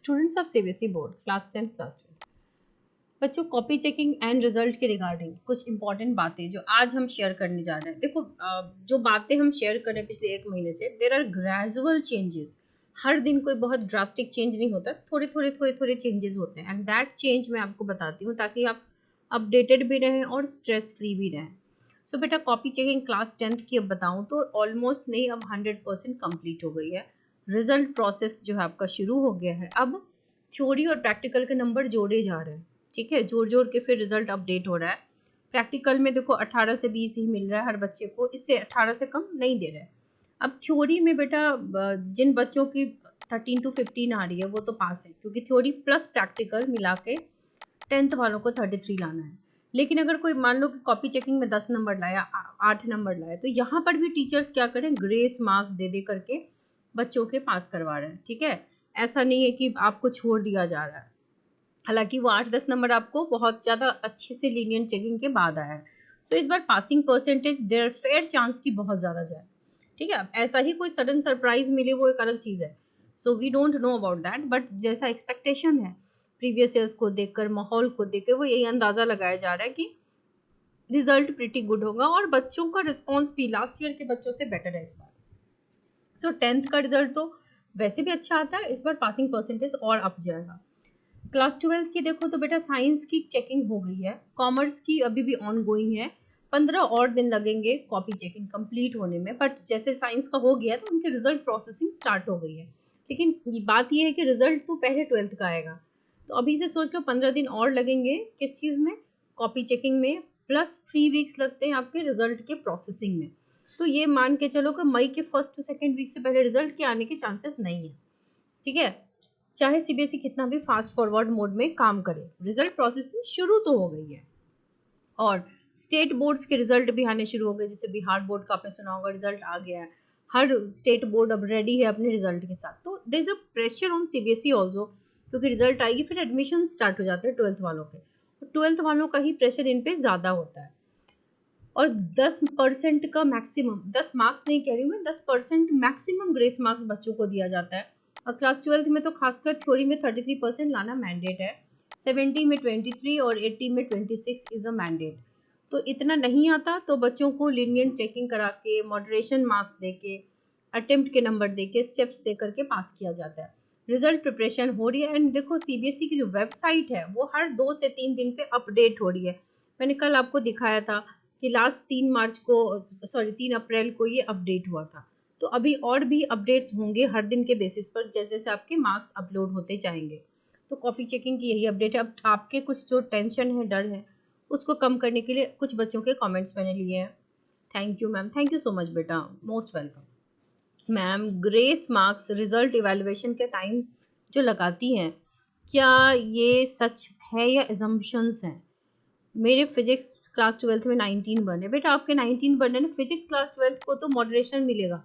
Students of CBSE board class 10 class 12 बच्चों, copy checking and result के regarding कुछ important बातें जो आज हम शेयर करने जा रहे हैं। देखो, जो बातें हम शेयर कर रहे हैं पिछले 1 महीने से, देर आर ग्रेजुअल चेंजेस। हर दिन कोई बहुत ड्रास्टिक चेंज नहीं होता, थोड़े चेंजेस होते हैं, एंड दैट चेंज मैं आपको बताती हूँ ताकि आप अपडेटेड भी रहें और स्ट्रेस फ्री भी रहें। सो बेटा, कॉपी चेकिंग क्लास 10th की अब बताऊँ तो ऑलमोस्ट नहीं, अब 100% कंप्लीट हो गई है। रिजल्ट प्रोसेस जो है आपका शुरू हो गया है। अब थ्योरी और प्रैक्टिकल के नंबर जोड़े जा रहे हैं, ठीक है, जोड़ के फिर रिजल्ट अपडेट हो रहा है। प्रैक्टिकल में देखो 18 से 20 ही मिल रहा है हर बच्चे को, इससे 18 से कम नहीं दे रहा है। अब थ्योरी में बेटा जिन बच्चों की 13 to 15 आ रही है वो तो पास है, क्योंकि थ्योरी प्लस प्रैक्टिकल मिला के 10th वालों को 33 लाना है। लेकिन अगर कोई मान लो कि कॉपी चेकिंग में 10 नंबर लाया, 8 नंबर लाया, तो यहाँ पर भी टीचर्स क्या करें, ग्रेस मार्क्स दे दे करके बच्चों के पास करवा रहे हैं। ठीक है, ऐसा नहीं है कि आपको छोड़ दिया जा रहा है। हालांकि वो 8-10 नंबर आपको बहुत ज़्यादा अच्छे से लीनियंट चेकिंग के बाद आया है। सो इस बार passing percentage there fair chance की बहुत ज़्यादा जाए। ठीक है, ऐसा ही कोई सडन सरप्राइज मिले वो एक अलग चीज़ है। So we don't know about that, but जैसा एक्सपेक्टेशन है प्रीवियस ईयर्स को देखकर, माहौल को देखकर, वो यही अंदाज़ा लगाया जा रहा है कि रिजल्ट प्रिटी गुड होगा और बच्चों का रिस्पॉन्स भी लास्ट ईयर के बच्चों से बेटर है इस बार। सो 10th का रिजल्ट तो वैसे भी अच्छा आता है, इस बार पासिंग परसेंटेज और अप जाएगा। क्लास 12 की देखो तो बेटा साइंस की चेकिंग हो गई है, कॉमर्स की अभी भी ऑन गोइंग है। 15 और दिन लगेंगे कॉपी चेकिंग कंप्लीट होने में, बट जैसे साइंस का हो गया तो उनकी रिजल्ट प्रोसेसिंग स्टार्ट हो गई है। लेकिन बात यह है कि रिजल्ट तो पहले 12th का आएगा, तो अभी से सोच लो 15 दिन और लगेंगे किस चीज़ में, कॉपी चेकिंग में, प्लस 3 वीक्स लगते हैं आपके रिजल्ट के प्रोसेसिंग में। तो ये मान के चलो कि मई के 1st to 2nd वीक से पहले रिजल्ट के आने के चांसेस नहीं है। ठीक है, चाहे सीबीएसई कितना भी फास्ट फॉरवर्ड मोड में काम करे, रिजल्ट प्रोसेसिंग शुरू तो हो गई है। और स्टेट बोर्ड्स के रिजल्ट भी आने शुरू हो गए, जैसे बिहार बोर्ड का आपने सुना होगा रिजल्ट आ गया है। हर स्टेट बोर्ड अब रेडी है अपने रिजल्ट के साथ, तो there is a pressure on CBSE also, क्योंकि रिजल्ट आएगी फिर एडमिशन स्टार्ट हो जाते हैं 12th वालों के, तो 12th वालों का ही प्रेशर इन पे ज़्यादा होता है। और 10% का मैक्सिमम, 10 मार्क्स नहीं कह रही हूँ मैं, 10% मैक्सिमम ग्रेस मार्क्स बच्चों को दिया जाता है। और क्लास 12th में तो खासकर थ्योरी में 33% लाना मैंडेट है, 70 में 23 और 80 में 26 इज़ अ मैंडेट। तो इतना नहीं आता तो बच्चों को लीनियंट चेकिंग करा के, मॉडरेशन मार्क्स दे के, अटेम्प्ट के नंबर दे के, स्टेप्स दे करके पास किया जाता है। रिजल्ट प्रिपरेशन हो रही है, एंड देखो सीबीएसई की जो वेबसाइट है वो हर 2 से 3 दिन पे अपडेट हो रही है। मैंने कल आपको दिखाया था कि लास्ट 3 अप्रैल को ये अपडेट हुआ था। तो अभी और भी अपडेट्स होंगे हर दिन के बेसिस पर, जैसे जैसे आपके मार्क्स अपलोड होते जाएंगे। तो कॉपी चेकिंग की यही अपडेट है। अब आपके कुछ जो टेंशन है, डर है, उसको कम करने के लिए कुछ बच्चों के कमेंट्स मैंने लिए हैं। Thank you ma'am, thank you so much बेटा, most welcome. Ma'am, grace marks result evaluation के टाइम जो लगाती हैं, क्या ये सच है या एजम्पशंस हैं? मेरे फिजिक्स क्लास 12th में 19 बने बेटा, आपके 19 बने ना, फिजिक्स क्लास 12th को तो मॉडरेशन मिलेगा।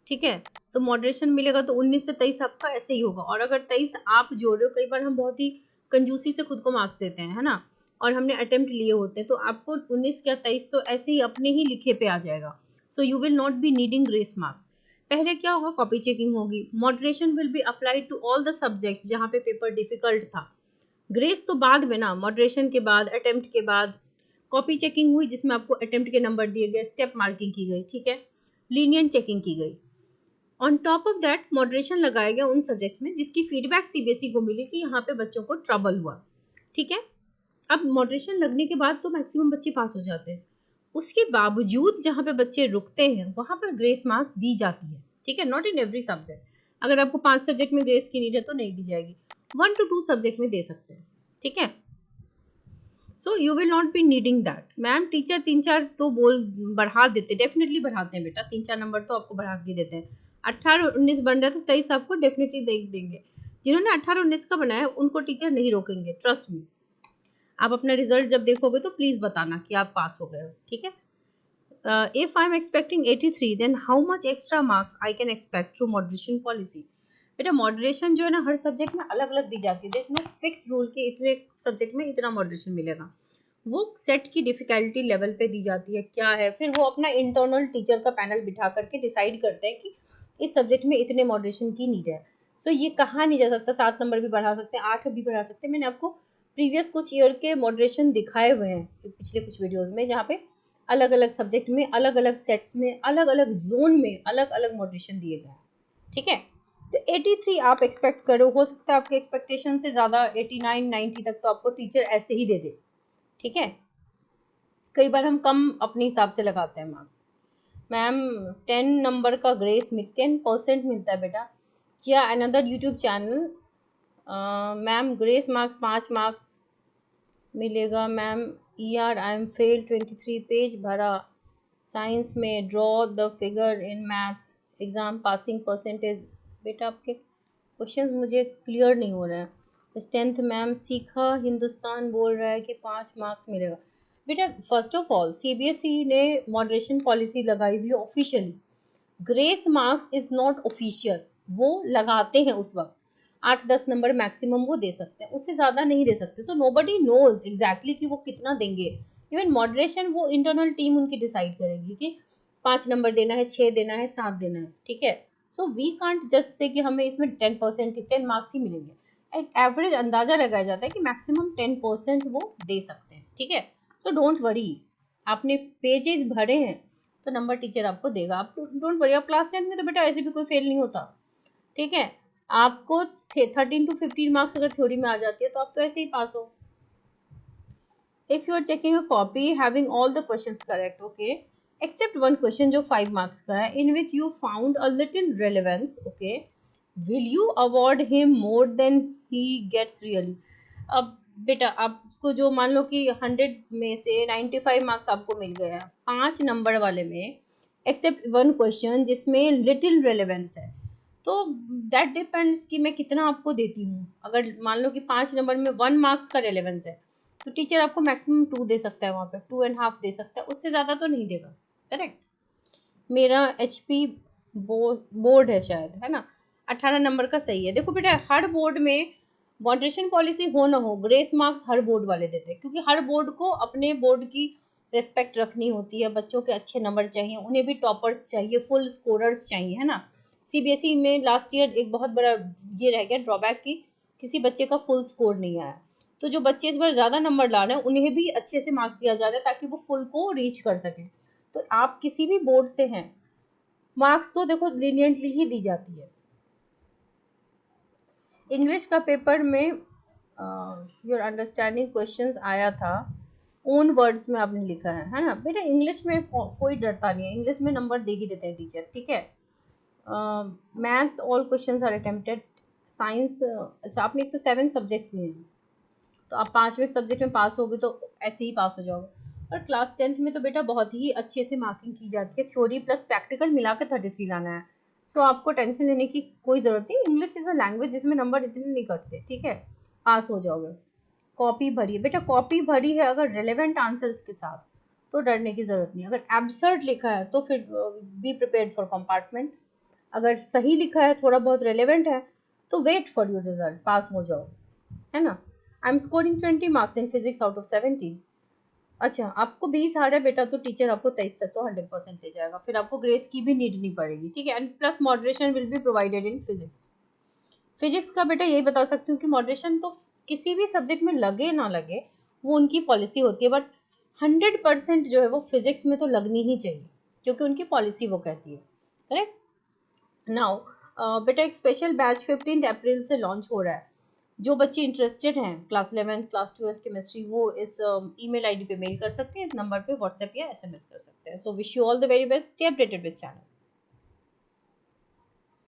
ठीक है, तो मॉडरेशन मिलेगा तो 19 से 23 आपका ऐसे ही होगा। और अगर 23 आप जोड़ रहे हो, कई बार हम बहुत ही कंजूसी से खुद को मार्क्स देते हैं, है ना, और हमने अटेम्प्ट लिए होते हैं, तो आपको 19 या 23 तो ऐसे ही अपने ही लिखे पे आ जाएगा। So you will not be needing grace marks. पहले क्या होगा, कॉपी चेकिंग होगी, moderation will be applied to all the subjects जहाँ पे पेपर डिफिकल्ट था। ग्रेस तो बाद में ना, मॉडरेशन के बाद, अटेम्प्ट के बाद कॉपी चेकिंग हुई जिसमें आपको अटेम्प्ट के नंबर दिए गए, स्टेप मार्किंग की गई, ठीक है, लीनियंट चेकिंग की गई। On top of that moderation लगाया गया उन सब्जेक्ट्स में जिसकी फीडबैक सीबीएसई को मिली कि यहाँ पे बच्चों को ट्रबल हुआ। ठीक है, अब मॉडरेशन लगने के बाद तो मैक्सिमम बच्चे पास हो जाते हैं, उसके बावजूद जहाँ पे बच्चे रुकते हैं वहाँ पर ग्रेस मार्क्स दी जाती है। ठीक है, नॉट इन एवरी सब्जेक्ट। अगर आपको 5 सब्जेक्ट में ग्रेस की नीड है तो नहीं दी जाएगी, 1 to 2 सब्जेक्ट में दे सकते हैं। ठीक है, so you will not be needing that. Ma'am, teacher 3-4 तो बोल बढ़ा देते, डेफिनेटली बढ़ाते हैं बेटा, 3-4 नंबर तो आपको बढ़ा के देते हैं। 18-19 बन रहा है तो 23 आपको डेफिनेटली दे देंगे। जिन्होंने 18-19 का बनाया उनको टीचर नहीं रोकेंगे, ट्रस्ट मी। आप अपना रिजल्ट जब देखोगे तो प्लीज बताना कि आप पास हो गए हो। ठीक है, if I am expecting 83 then how much extra marks I can expect through moderation policy? बेटा, मॉडरेशन जो है ना हर सब्जेक्ट में अलग अलग दी जाती है, देखना फिक्स रूल के इतने सब्जेक्ट में इतना मॉडरेशन मिलेगा। वो सेट की डिफिकल्टी लेवल पे दी जाती है, क्या है, फिर वो अपना इंटरनल टीचर का पैनल बिठा करके डिसाइड करते हैं कि इस सब्जेक्ट में इतने मॉडरेशन की नीड है। सो ये कहा नहीं जा सकता 7 नंबर भी बढ़ा सकते हैं, 8 भी बढ़ा सकते हैं। मैंने आपको प्रीवियस कुछ ईयर के मॉडरेशन दिखाए हुए हैं पिछले कुछ वीडियोस में, जहाँ पे अलग अलग सब्जेक्ट में, अलग अलग सेट्स में, अलग अलग जोन में अलग अलग मॉडरेशन दिए गए हैं। ठीक है, तो 83 आप एक्सपेक्ट करो, हो सकता है आपके एक्सपेक्टेशन से ज़्यादा 89 90 तक तो आपको टीचर ऐसे ही दे दे। ठीक है, कई बार हम कम अपने हिसाब से लगाते हैं मार्क्स। मैम 10 नंबर का ग्रेस 10% मिलता है बेटा, क्या another YouTube channel ma'am grace marks 5 marks मिलेगा ma'am. I am fail 23 page भरा साइंस में, draw the figure in maths exam passing percentage. बेटा आपके क्वेश्चन मुझे क्लियर नहीं हो रहा है। 10th मैम सीखा हिंदुस्तान बोल रहा है कि 5 मार्क्स मिलेगा। बेटा फर्स्ट ऑफ ऑल सीबीएसई ने मॉडरेशन पॉलिसी लगाई हुई है officially. Grace marks is not official, वो लगाते हैं उस वक्त 8-10 नंबर मैक्सिमम वो दे सकते हैं, उससे ज़्यादा नहीं दे सकते। सो नोबडी नोज एग्जैक्टली कि वो कितना देंगे। इवन मॉडरेशन वो इंटरनल टीम उनकी डिसाइड करेगी कि 5 नंबर देना है, 6 देना है, 7 देना है। ठीक है, so we can't just say कि हमें इसमें 10% 10 मार्क्स ही मिलेंगे। एक एवरेज अंदाजा लगाया जाता है कि मैक्सिमम 10% वो दे सकते हैं। ठीक है, सो डोंट वरी, आपने पेजेस भरे हैं तो नंबर टीचर आपको देगा। आप डोंट वरी, आप क्लास 10th में तो बेटा ऐसे भी कोई फेल नहीं होता। ठीक है, आपको 13 to 15 मार्क्स अगर थ्योरी में आ जाती है तो आप तो ऐसे ही पास हो। If you are checking a copy having all the questions correct, okay, except one question जो 5 मार्क्स का है, in which you found a little relevance, okay, will you award him more than he gets really. अब बेटा आपको जो मान लो कि 100 में से 95 मार्क्स आपको मिल गए हैं 5 नंबर वाले में, एक्सेप्ट वन क्वेश्चन जिसमें लिटिल रेलेवेंस है, तो दैट डिपेंड्स कि मैं कितना आपको देती हूँ। अगर मान लो कि 5 नंबर में 1 मार्क्स का रेलेवेंस है तो टीचर आपको मैक्सिमम 2 दे सकता है, वहाँ पे 2.5 दे सकता है, उससे ज़्यादा तो नहीं देगा। करेक्ट, मेरा HP बोर्ड है शायद, है ना, 18 नंबर का सही है। देखो बेटा हर बोर्ड में मॉडरेशन पॉलिसी हो ना हो, ग्रेस मार्क्स हर बोर्ड वाले देते हैं, क्योंकि हर बोर्ड को अपने बोर्ड की रिस्पेक्ट रखनी होती है, बच्चों के अच्छे नंबर चाहिए, उन्हें भी टॉपर्स चाहिए, फुल स्कोरर्स चाहिए, है ना। सीबीएसई में लास्ट ईयर एक बहुत बड़ा ये रह गया ड्रॉबैक की किसी बच्चे का फुल स्कोर नहीं आया, तो जो बच्चे इस बार ज़्यादा नंबर ला रहे हैं उन्हें भी अच्छे से मार्क्स दिया जा रहा है ताकि वो फुल को रीच कर सकें। तो आप किसी भी बोर्ड से हैं, मार्क्स तो देखो लीनियंटली ही दी जाती है। इंग्लिश का पेपर में योर अंडरस्टैंडिंग क्वेश्चंस आया था, ओन वर्ड्स में आपने लिखा है ना बेटा। इंग्लिश में कोई डरता नहीं है, इंग्लिश में नंबर दे ही देते हैं टीचर। ठीक है, maths all questions are attempted, science अच्छा आपने एक तो 7 सब्जेक्ट्स लिए हैं तो आप 5वें सब्जेक्ट में पास होगे तो ऐसे ही पास हो जाओगे। और क्लास 10th में तो बेटा बहुत ही अच्छे से मार्किंग की जाती है, थ्योरी प्लस प्रैक्टिकल मिला के 33 लाना है। सो आपको टेंशन लेने की कोई ज़रूरत नहीं, इंग्लिश इज़ अ लैंग्वेज जिसमें नंबर इतने नहीं कटते। ठीक है, पास हो जाओगे। कॉपी भरी है बेटा, कॉपी भरी है अगर रिलेवेंट आंसर्स के साथ तो डरने की ज़रूरत नहीं। अगर एब्सर्ड लिखा है तो फिर बी प्रिपेयर्ड फॉर कंपार्टमेंट। अगर सही लिखा है, थोड़ा बहुत रेलेवेंट है, तो वेट फॉर योर रिजल्ट, पास हो जाओ, है ना। I am scoring 20 marks in physics out of 70। अच्छा आपको 20 आ रहा है बेटा तो टीचर आपको 23 तक तो 100% ले जाएगा, फिर आपको ग्रेस की भी नीड नहीं पड़ेगी। ठीक है, and plus moderation will be provided in physics. Physics का बेटा यही बता सकती हूँ कि मॉडरेशन तो किसी भी सब्जेक्ट में लगे ना लगे वो उनकी पॉलिसी होती है, बट 100% जो है वो फिजिक्स में तो लगनी ही चाहिए क्योंकि उनकी पॉलिसी वो कहती है। करेक्ट। नाउ बेटा एक स्पेशल बैच 15 अप्रैल से लॉन्च हो रहा है। जो बच्चे इंटरेस्टेड हैं class 11th class 12th chemistry, वो इस ईमेल आईडी पे मेल कर सकते हैं, इस नंबर पे व्हाट्सएप या SMS कर सकते हैं। So wish you all the very best, stay updated with channel.